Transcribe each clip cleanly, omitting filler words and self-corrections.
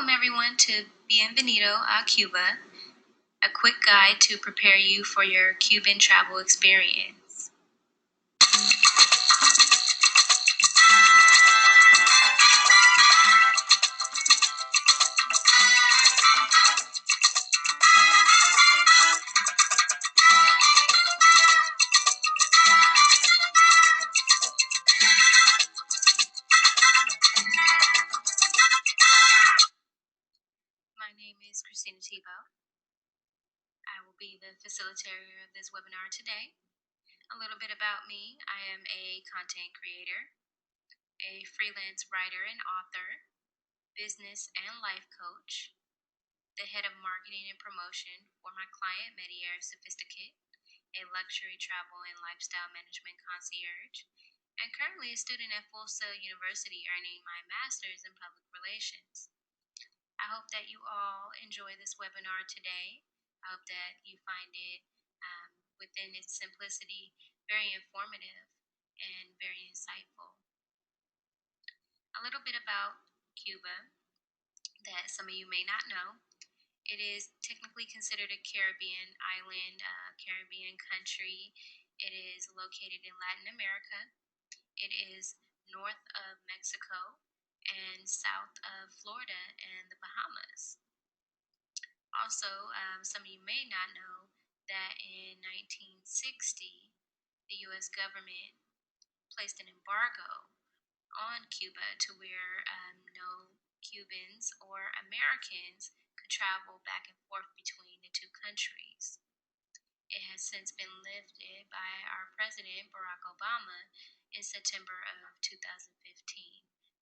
Welcome everyone to Bienvenido a Cuba, a quick guide to prepare you for your Cuban travel experience. My name is Christina Tebow. I will be the facilitator of this webinar today. A little bit about me. I am a content creator, a freelance writer and author, business and life coach, the head of marketing and promotion for my client Mediaire Sophisticate, a luxury travel and lifestyle management concierge, and currently a student at Full Sail University earning my master's in public relations. I hope that you all enjoy this webinar today. I hope that you find it, within its simplicity, very informative and very insightful. A little bit about Cuba that some of you may not know. It is technically considered a Caribbean island, Caribbean country. It is located in Latin America. It is north of Mexico and south of Florida and the Bahamas. Also, some of you may not know that in 1960, the U.S. government placed an embargo on Cuba to where no Cubans or Americans could travel back and forth between the two countries. It has since been lifted by our president, Barack Obama, in September of 2015,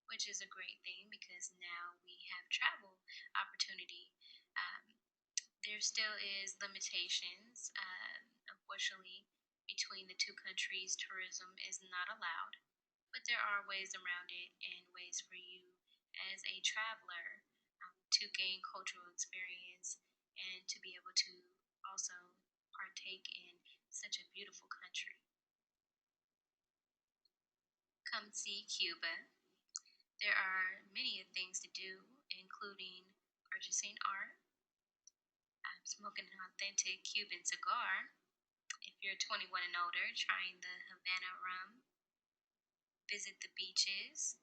which is a great thing because now we have travel opportunity. There still is limitations. Unfortunately, between the two countries, tourism is not allowed, but there are ways around it and ways for you as a traveler to gain cultural experience and to be able to also partake in such a beautiful country. Come see Cuba. There are many things to do, including purchasing art, smoking an authentic Cuban cigar. If you're 21 and older, trying the Havana rum, visit the beaches,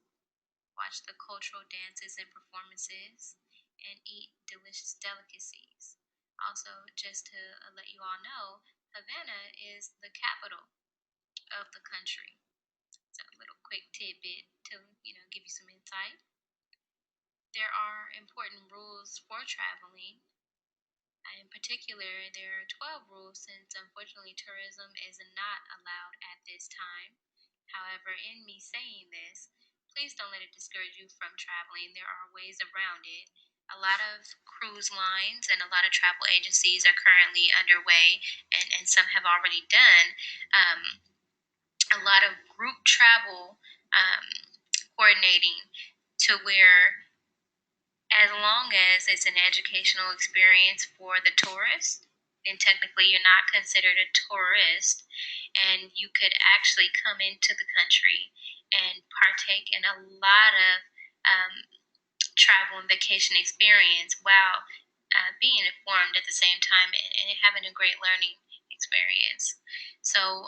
watch the cultural dances and performances, and eat delicious delicacies. Also, just to let you all know, Havana is the capital of the country. So a little quick tidbit to give you some insight. There are important rules for traveling. In particular, there are 12 rules since unfortunately tourism is not allowed at this time. However, in me saying this, please don't let it discourage you from traveling. There are ways around it. A lot of cruise lines and a lot of travel agencies are currently underway, and some have already done a lot of group travel coordinating to where, as long as it's an educational experience for the tourist, then technically you're not considered a tourist, and you could actually come into the country and partake in a lot of travel and vacation experience while being informed at the same time and having a great learning experience. So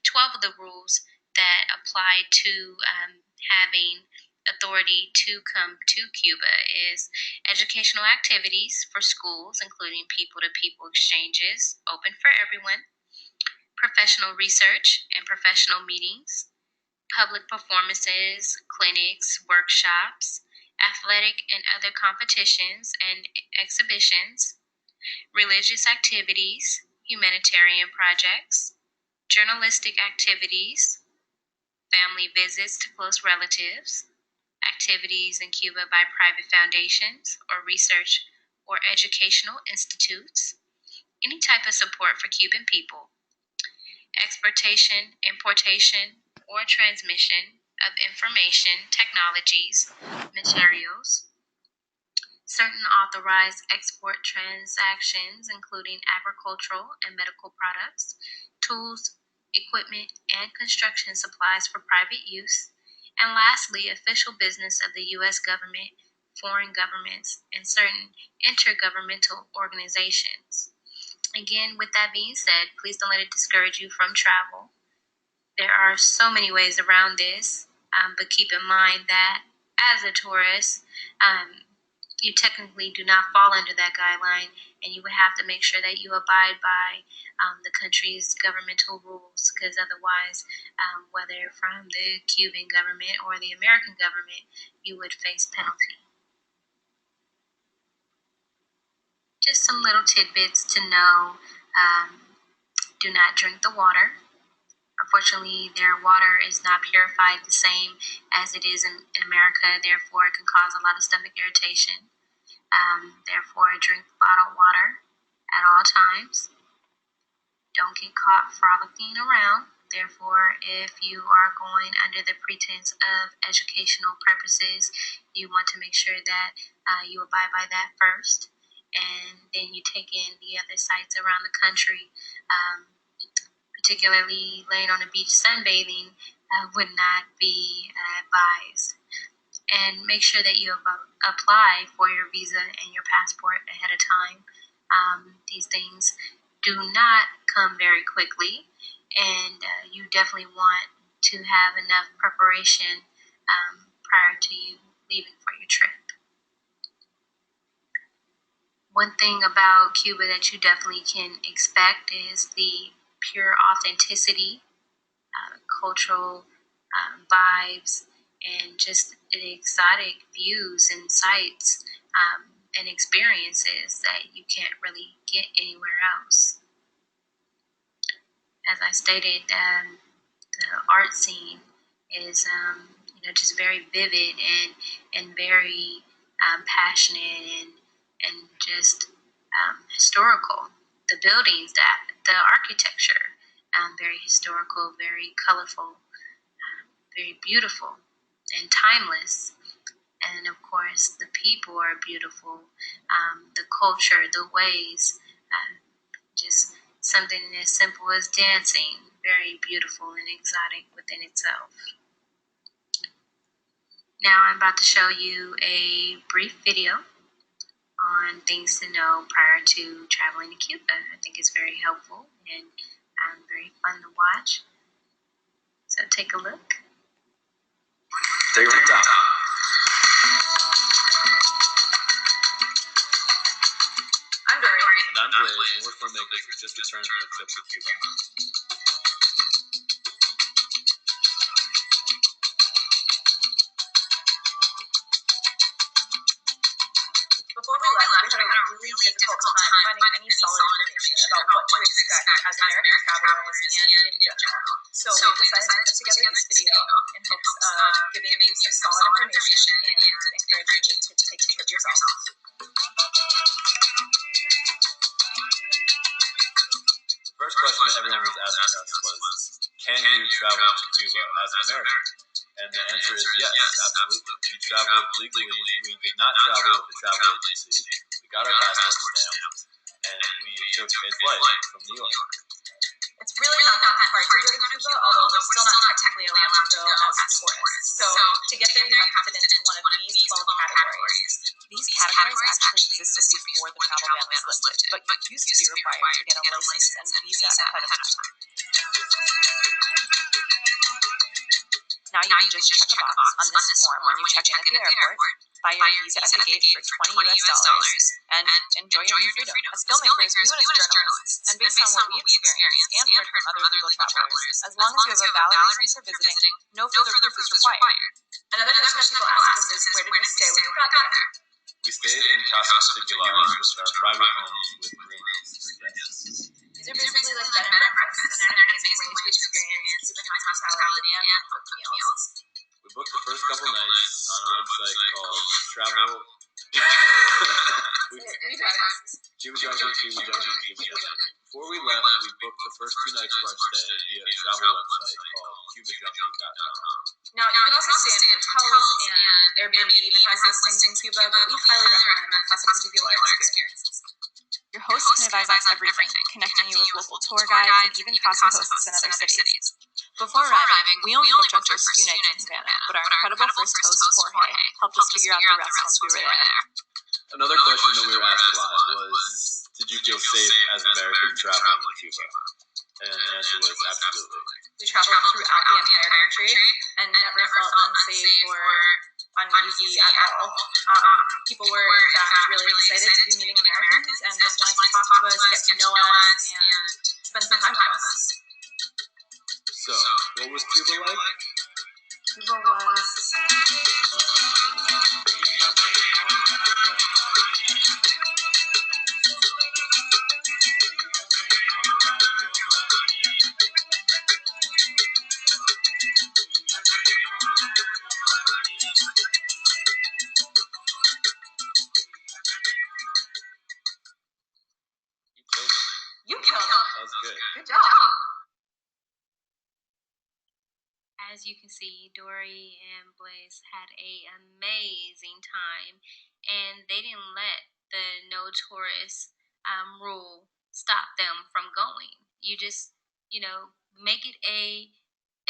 12 of the rules that apply to having authority to come to Cuba is educational activities for schools, including people-to-people exchanges, open for everyone, professional research and professional meetings, public performances, clinics, workshops, athletic and other competitions and exhibitions, religious activities, humanitarian projects, journalistic activities, family visits to close relatives, activities in Cuba by private foundations or research or educational institutes, any type of support for Cuban people, exportation, importation, or transmission of information, technologies, materials, certain authorized export transactions, including agricultural and medical products, tools, equipment, and construction supplies for private use, and lastly, official business of the U.S. government foreign governments, and certain intergovernmental organizations. Again, with that being said, please don't let it discourage you from travel. There are so many ways around this, but keep in mind that as a tourist, you technically do not fall under that guideline, and you would have to make sure that you abide by the country's governmental rules, because otherwise, whether from the Cuban government or the American government, you would face penalty. Just some little tidbits to know. Do not drink the water. Unfortunately, their water is not purified the same as it is in America. Therefore, it can cause a lot of stomach irritation. Therefore, drink bottled water at all times. Don't get caught frolicking around. Therefore, if you are going under the pretense of educational purposes, you want to make sure that you abide by that first. And then you take in the other sites around the country. Particularly laying on the beach sunbathing would not be advised. And make sure that you apply for your visa and your passport ahead of time. These things do not come very quickly, and you definitely want to have enough preparation prior to you leaving for your trip. One thing about Cuba that you definitely can expect is the pure authenticity, cultural vibes, and just the exotic views and sights and experiences that you can't really get anywhere else. As I stated, the art scene is just very vivid and very passionate and just historical. The buildings, the architecture, very historical, very colorful, very beautiful, and timeless. And of course, the people are beautiful. The culture, the ways, just something as simple as dancing, very beautiful and exotic within itself. Now I'm about to show you a brief video on things to know prior to traveling to Cuba. I think it's very helpful and very fun to watch. So take a look. Take it from the top. I'm Dory. And I'm Blaze, and we're filmmakers who just returned from a trip to Cuba. Before we left, we had a really difficult time finding any solid information about what to expect as American travelers and in general. So we decided to put together this video in hopes of giving you some solid information and encouraging you to take the trip yourself. The first question that everyone was asking us was, can you travel to Cuba as an American? And the answer is yes, absolutely. We traveled legally. We did not travel with a travel agency. We got our passports stamped, and we took a flight from New York. It's really not that hard to go to Cuba, although we're still not technically allowed to go as tourists. So to get there, you have to fit into one of these 12 categories. These categories actually existed before the travel ban was lifted, but you used to be required to get a license and visa ahead of time. Now you can just check a box on this form when you check in at the airport, buy your visa at the gate for $20 and enjoy your new freedom. As filmmakers, we went as journalists, and based on what we experienced and heard from other legal travelers, as long as you have a valid reason for visiting, no further proof is required. Another question that people ask us is, where did you stay when you got there? We stayed in Casa Particulares, which are private homes with rooms for guests. These are basically like bed and breakfasts, and they're an amazing way to experience Cuban hospitality and home-cooked meals. We booked the first couple nights on a website called Travel. Cuba Junkie. Before we left, we booked the first 2 nights of our stay via a travel website called CubaJunkie.com. Now, you can also stay in hotels, and Airbnb even has listings in Cuba, but we highly recommend the Casa Particular experience. Your host can advise on everything, connecting you with local tour guides and even casa hosts in other cities. Before arriving, we only booked our first few nights in Havana, but our incredible first host, Jorge, helped us figure out the rest once we were there. Another question that we were asked a lot was, did you feel safe as an American traveling in Cuba? And the answer was absolutely. We traveled throughout the entire country and never felt unsafe or uneasy at all. People were, in fact, really excited to be meeting Americans and just wanted to talk to us, get to know us, and spend some time with us. So, what was Cuba like? Cuba was... You killed it. That was good. Good job. As you can see, Dory and Blaze had an amazing time, and they didn't let the no tourist rule stop them from going. You just, make it a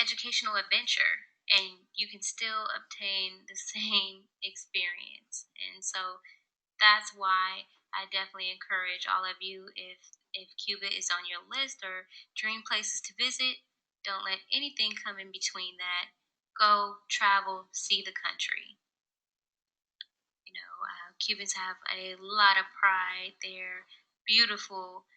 educational adventure, and you can still obtain the same experience. And so that's why I definitely encourage all of you, if Cuba is on your list or dream places to visit, don't let anything come in between that. Go, travel, see the country. Cubans have a lot of pride. They're beautiful,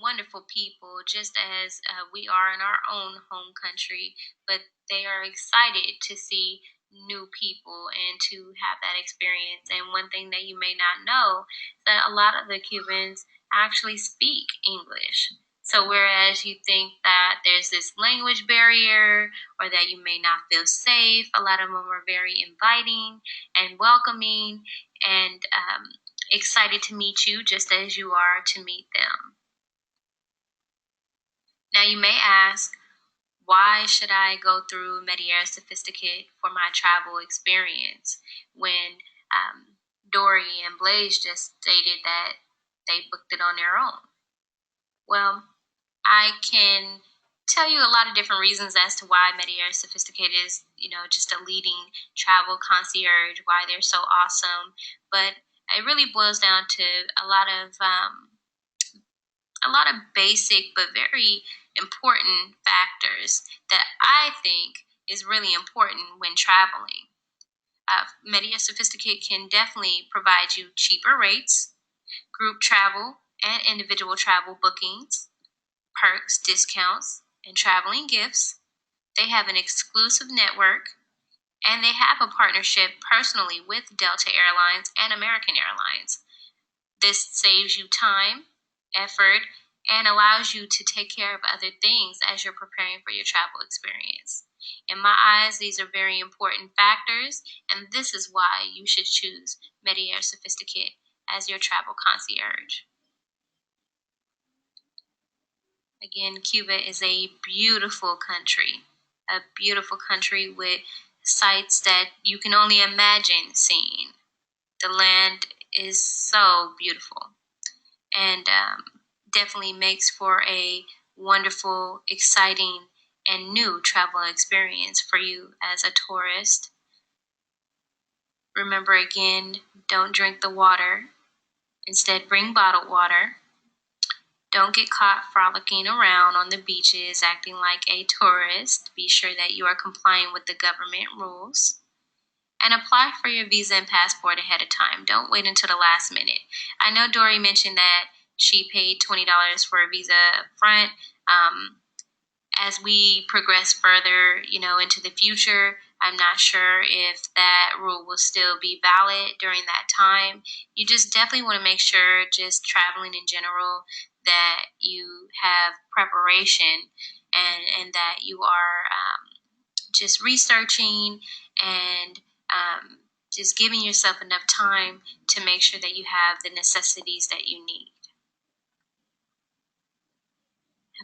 wonderful people, just as we are in our own home country. But they are excited to see new people and to have that experience. And one thing that you may not know is that a lot of the Cubans actually speak English. So whereas you think that there's this language barrier or that you may not feel safe, a lot of them are very inviting and welcoming and excited to meet you just as you are to meet them. Now you may ask, why should I go through Mediaire Sophisticate for my travel experience when Dory and Blaze just stated that they booked it on their own? Well, I can tell you a lot of different reasons as to why Mediaire Sophisticate is, just a leading travel concierge, why they're so awesome. But it really boils down to a lot of basic but very important factors that I think is really important when traveling. Mediaire Sophisticate can definitely provide you cheaper rates, group travel, and individual travel bookings, perks, discounts, and traveling gifts. They have an exclusive network, and they have a partnership personally with Delta Airlines and American Airlines. This saves you time, effort, and allows you to take care of other things as you're preparing for your travel experience. In my eyes, these are very important factors, and this is why you should choose Mediaire Sophisticate as your travel concierge. Again, Cuba is a beautiful country with sights that you can only imagine seeing. The land is so beautiful and definitely makes for a wonderful, exciting, and new travel experience for you as a tourist. Remember again, don't drink the water. Instead, bring bottled water. Don't get caught frolicking around on the beaches acting like a tourist. Be sure that you are complying with the government rules. And apply for your visa and passport ahead of time. Don't wait until the last minute. I know Dory mentioned that she paid $20 for a visa up front. As we progress further, into the future, I'm not sure if that rule will still be valid during that time. You just definitely want to make sure, just traveling in general, that you have preparation and that you are just researching and just giving yourself enough time to make sure that you have the necessities that you need.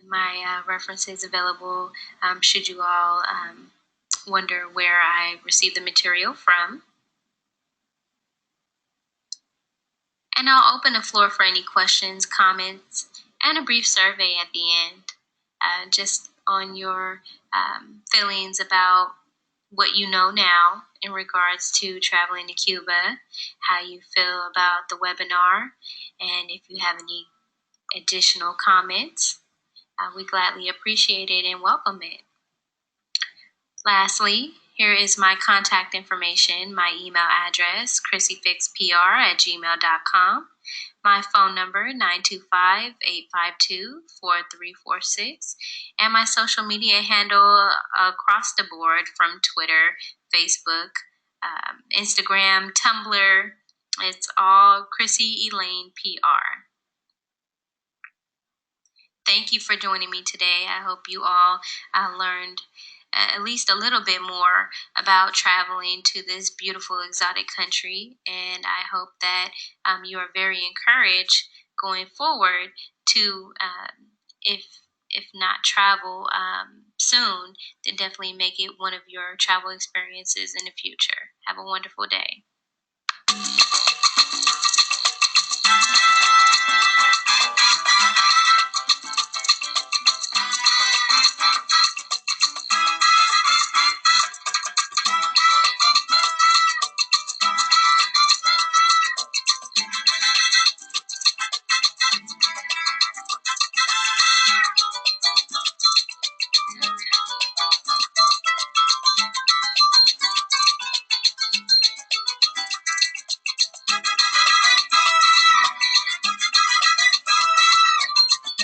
My references available should you all wonder where I received the material from. And I'll open the floor for any questions, comments, and a brief survey at the end. Just on your feelings about what you know now in regards to traveling to Cuba, how you feel about the webinar, and if you have any additional comments. We gladly appreciate it and welcome it. Lastly, here is my contact information, my email address, chrissyfixpr@gmail.com, my phone number, 925-852-4346, and my social media handle across the board from Twitter, Facebook, Instagram, Tumblr. It's all Chrissy Elaine PR. Thank you for joining me today. I hope you all learned at least a little bit more about traveling to this beautiful exotic country, and I hope that you are very encouraged going forward to, if not travel soon, then definitely make it one of your travel experiences in the future. Have a wonderful day.